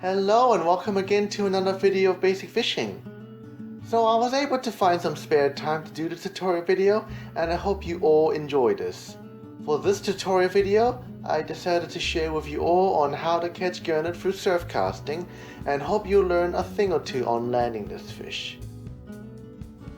Hello and welcome again to another video of basic fishing. So I was able to find some spare time to do the tutorial video and I hope you all enjoy this. For this tutorial video, I decided to share with you all on how to catch gurnard through surf casting and hope you'll learn a thing or two on landing this fish.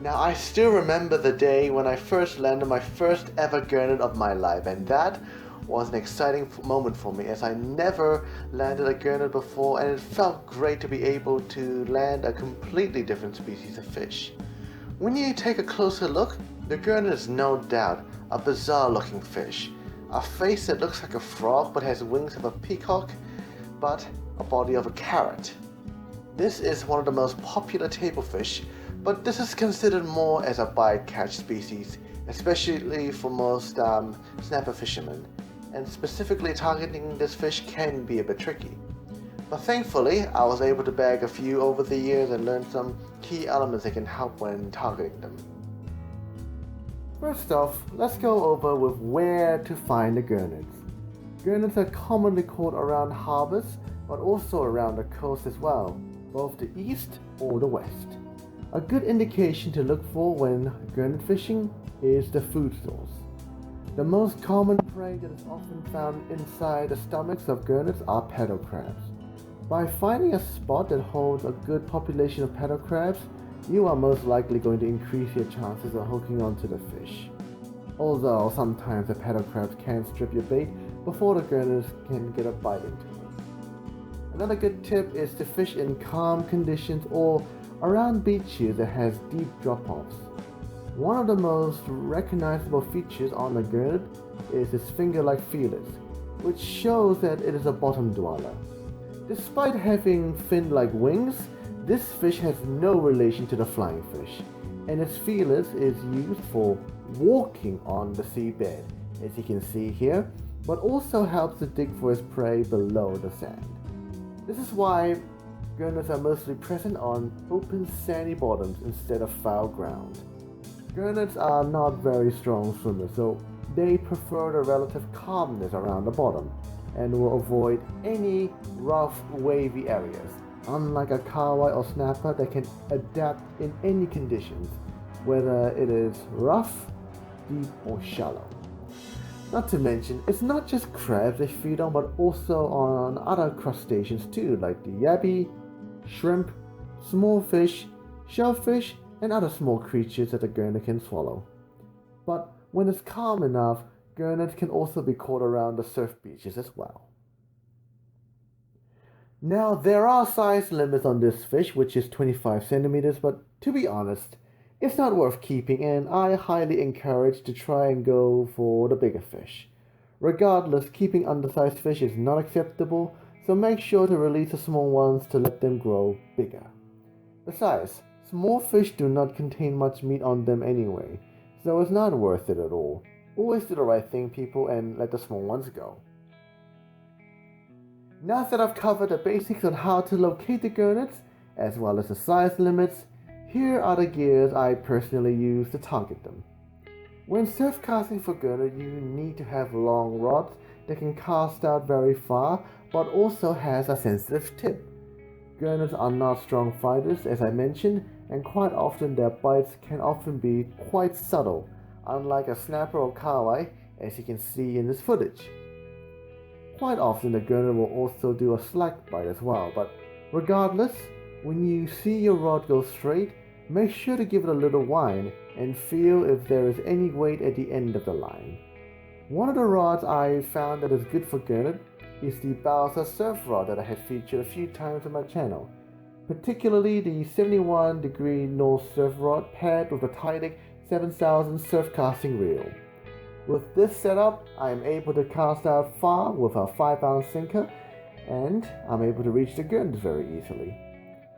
Now I still remember the day when I first landed my first ever gurnard of my life, and that was an exciting moment for me as I never landed a gurnard before, and it felt great to be able to land a completely different species of fish. When you take a closer look, the gurnard is no doubt a bizarre looking fish. A face that looks like a frog but has wings of a peacock, but a body of a carrot. This is one of the most popular table fish, but this is considered more as a bycatch species, especially for most snapper fishermen, and specifically targeting this fish can be a bit tricky. But thankfully, I was able to bag a few over the years and learn some key elements that can help when targeting them. First off, let's go over with where to find the gurnards. Gurnards are commonly caught around harbors, but also around the coast as well, both the east or the west. A good indication to look for when gurnard fishing is the food source. The most common prey that is often found inside the stomachs of gurnards are paddle crabs. By finding a spot that holds a good population of paddle crabs, you are most likely going to increase your chances of hooking onto the fish. Although sometimes the paddle crabs can strip your bait before the gurnards can get a bite into it. Another good tip is to fish in calm conditions or around beaches that has deep drop-offs. One of the most recognizable features on the gurnard is its finger-like feelers, which shows that it is a bottom dweller. Despite having fin-like wings, this fish has no relation to the flying fish, and its feelers is used for walking on the seabed, as you can see here, but also helps to dig for its prey below the sand. This is why gurnards are mostly present on open sandy bottoms instead of foul ground. Gurnards are not very strong swimmers, so they prefer the relative calmness around the bottom and will avoid any rough, wavy areas, unlike a kahawai or snapper that can adapt in any conditions, whether it is rough, deep, or shallow. Not to mention, it's not just crabs they feed on, but also on other crustaceans too, like the yabby, shrimp, small fish, shellfish, and other small creatures that the gurnard can swallow. But when it's calm enough, gurnards can also be caught around the surf beaches as well. Now, there are size limits on this fish, which is 25 centimeters, but to be honest, it's not worth keeping, and I highly encourage to try and go for the bigger fish. Regardless, keeping undersized fish is not acceptable, so make sure to release the small ones to let them grow bigger. Besides, small fish do not contain much meat on them anyway, so it's not worth it at all. Always do the right thing, people, and let the small ones go. Now that I've covered the basics on how to locate the gurnards, as well as the size limits, here are the gears I personally use to target them. When surf casting for gurnard, you need to have long rods that can cast out very far, but also has a sensitive tip. Gurnards are not strong fighters, as I mentioned, and quite often their bites can often be quite subtle, unlike a snapper or kahawai, as you can see in this footage. Quite often the gurnard will also do a slack bite as well, but regardless, when you see your rod go straight, make sure to give it a little whine and feel if there is any weight at the end of the line. One of the rods I found that is good for gurnard is the Bowser surf rod that I have featured a few times on my channel, particularly the 71° North surf rod paired with the Tydic 7000 surf casting reel. With this setup, I am able to cast out far with a 5-ounce sinker, and I'm able to reach the gurnards very easily.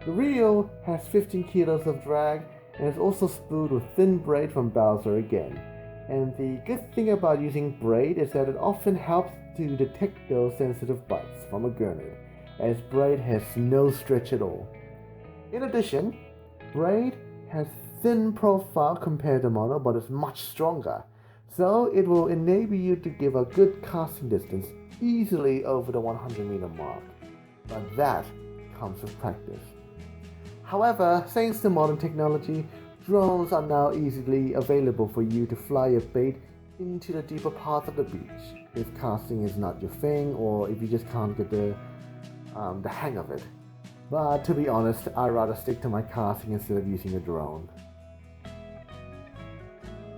The reel has 15 kilos of drag and is also spooled with thin braid from Bowser again. And the good thing about using braid is that it often helps to detect those sensitive bites from a gurnard, as braid has no stretch at all. In addition, braid has thin profile compared to mono, but is much stronger, so it will enable you to give a good casting distance easily over the 100-meter mark. But that comes with practice. However, thanks to modern technology, drones are now easily available for you to fly your bait into the deeper parts of the beach if casting is not your thing or if you just can't get the hang of it. But to be honest, I'd rather stick to my casting instead of using a drone.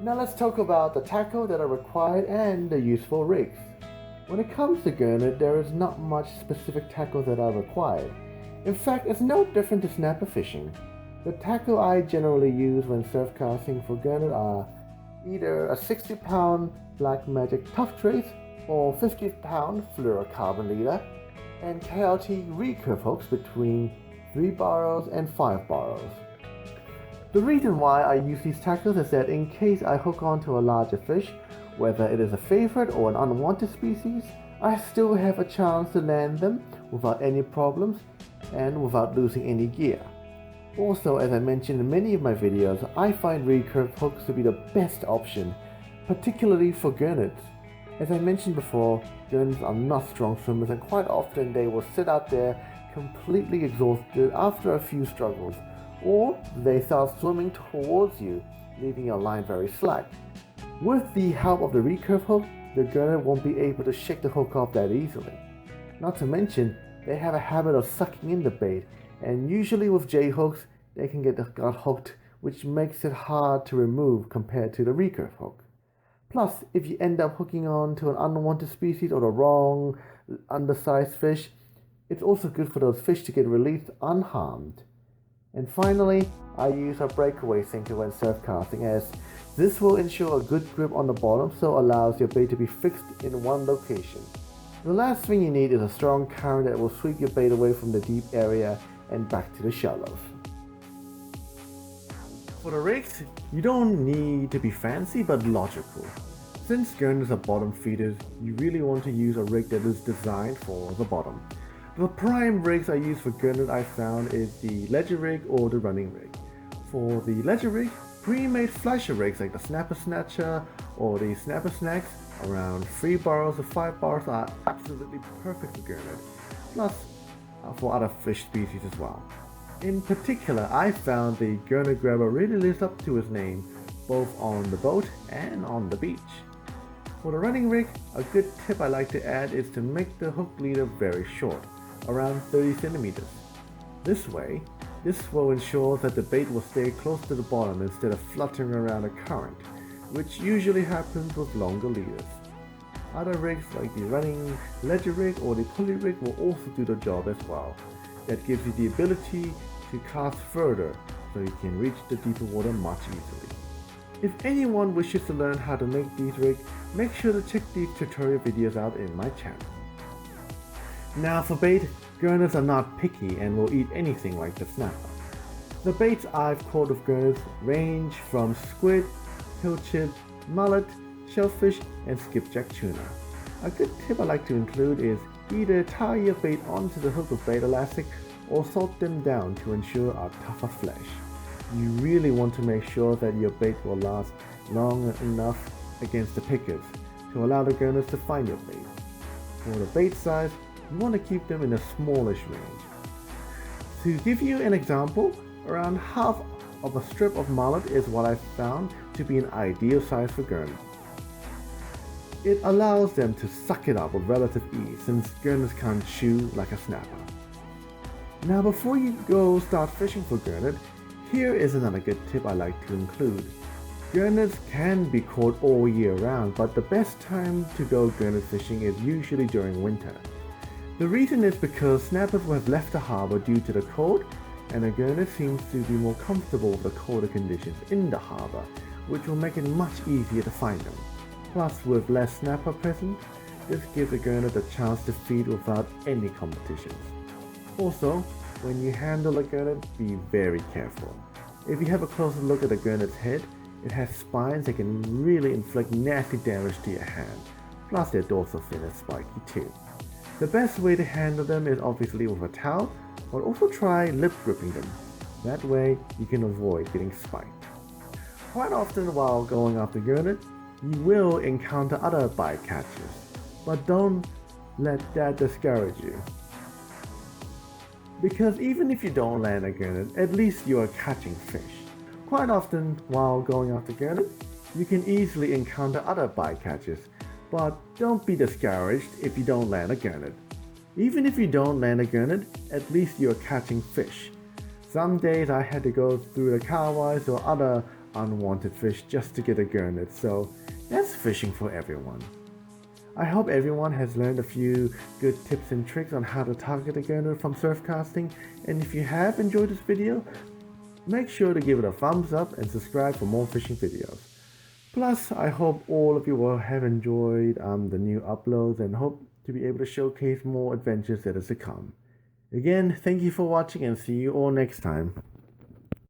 Now let's talk about the tackle that are required and the useful rigs. When it comes to Gurnard, there is not much specific tackle that are required. In fact, it's no different to snapper fishing. The tackle I generally use when surf casting for Gurnard are either a 60-pound Black Magic Tough Trace or 50-pound Fluorocarbon leader and KLT recurve hooks between 3 barrows and 5 barrows. The reason why I use these tackles is that in case I hook onto a larger fish, whether it is a favorite or an unwanted species, I still have a chance to land them without any problems and without losing any gear. Also, as I mentioned in many of my videos, I find recurve hooks to be the best option, particularly for Gurnards. As I mentioned before, Gurnards are not strong swimmers and quite often they will sit out there completely exhausted after a few struggles, or they start swimming towards you, leaving your line very slack. With the help of the recurve hook, the Gurnard won't be able to shake the hook off that easily. Not to mention, they have a habit of sucking in the bait, and usually with J hooks, they can get hooked, which makes it hard to remove compared to the recurve hook. Plus, if you end up hooking on to an unwanted species or the wrong undersized fish, it's also good for those fish to get released unharmed. And finally, I use a breakaway sinker when surf casting, as this will ensure a good grip on the bottom, so allows your bait to be fixed in one location. The last thing you need is a strong current that will sweep your bait away from the deep area and back to the shallows. For the rigs, you don't need to be fancy but logical. Since Gurnards are bottom feeders, you really want to use a rig that is designed for the bottom. The prime rigs I use for Gurnard I found is the ledger rig or the running rig. For the ledger rig, pre-made flasher rigs like the Snapper Snatcher or the Snapper Snacks around 3 barrows to 5 barrows are absolutely perfect for Gurnard, plus for other fish species as well. In particular, I found the Gurnard grabber really lives up to his name, both on the boat and on the beach. For the running rig, a good tip I like to add is to make the hook leader very short, around 30 centimeters. This will ensure that the bait will stay close to the bottom instead of fluttering around a current, which usually happens with longer leaders. Other rigs like the running ledger rig or the pulley rig will also do the job as well. That gives you the ability to cast further, so you can reach the deeper water much easily. If anyone wishes to learn how to make these rigs, make sure to check these tutorial videos out in my channel. Now for bait, Gurnards are not picky and will eat anything like the snapper. The baits I've caught with Gurnards range from squid, pilchard, mullet, shellfish and skipjack tuna. A good tip I like to include is either tie your bait onto the hook with bait elastic or salt them down to ensure a tougher flesh. You really want to make sure that your bait will last long enough against the pickers to allow the Gurnards to find your bait. For the bait size, you want to keep them in a smallish range. To give you an example, around half of a strip of mullet is what I found to be an ideal size for Gurnard. It allows them to suck it up with relative ease since Gurnards can't chew like a snapper. Now before you go start fishing for Gurnard, here is another good tip I like to include. Gurnards can be caught all year round, but the best time to go Gurnard fishing is usually during winter. The reason is because snappers will have left the harbour due to the cold, and a Gurnard seems to be more comfortable with the colder conditions in the harbour, which will make it much easier to find them. Plus, with less snapper present, this gives a Gurnard a chance to feed without any competitions. Also, when you handle a Gurnard, be very careful. If you have a closer look at a Gurnard's head, it has spines that can really inflict nasty damage to your hand. Plus, their dorsal fin is spiky too. The best way to handle them is obviously with a towel, but also try lip gripping them. That way, you can avoid getting spiked. Quite often while going after Gurnard, you will encounter other bycatchers, but don't let that discourage you. Because even if you don't land a gurnard, at least you are catching fish. Quite often, while going after gurnard, you can easily encounter other bycatches, but don't be discouraged if you don't land a gurnard. Even if you don't land a gurnard, at least you are catching fish. Some days I had to go through the carwise or other unwanted fish just to get a gurnard, so that's fishing for everyone. I hope everyone has learned a few good tips and tricks on how to target a gurnard from surf casting, and if you have enjoyed this video, make sure to give it a thumbs up and subscribe for more fishing videos. Plus, I hope all of you will have enjoyed the new uploads and hope to be able to showcase more adventures that is to come. Again, thank you for watching and see you all next time.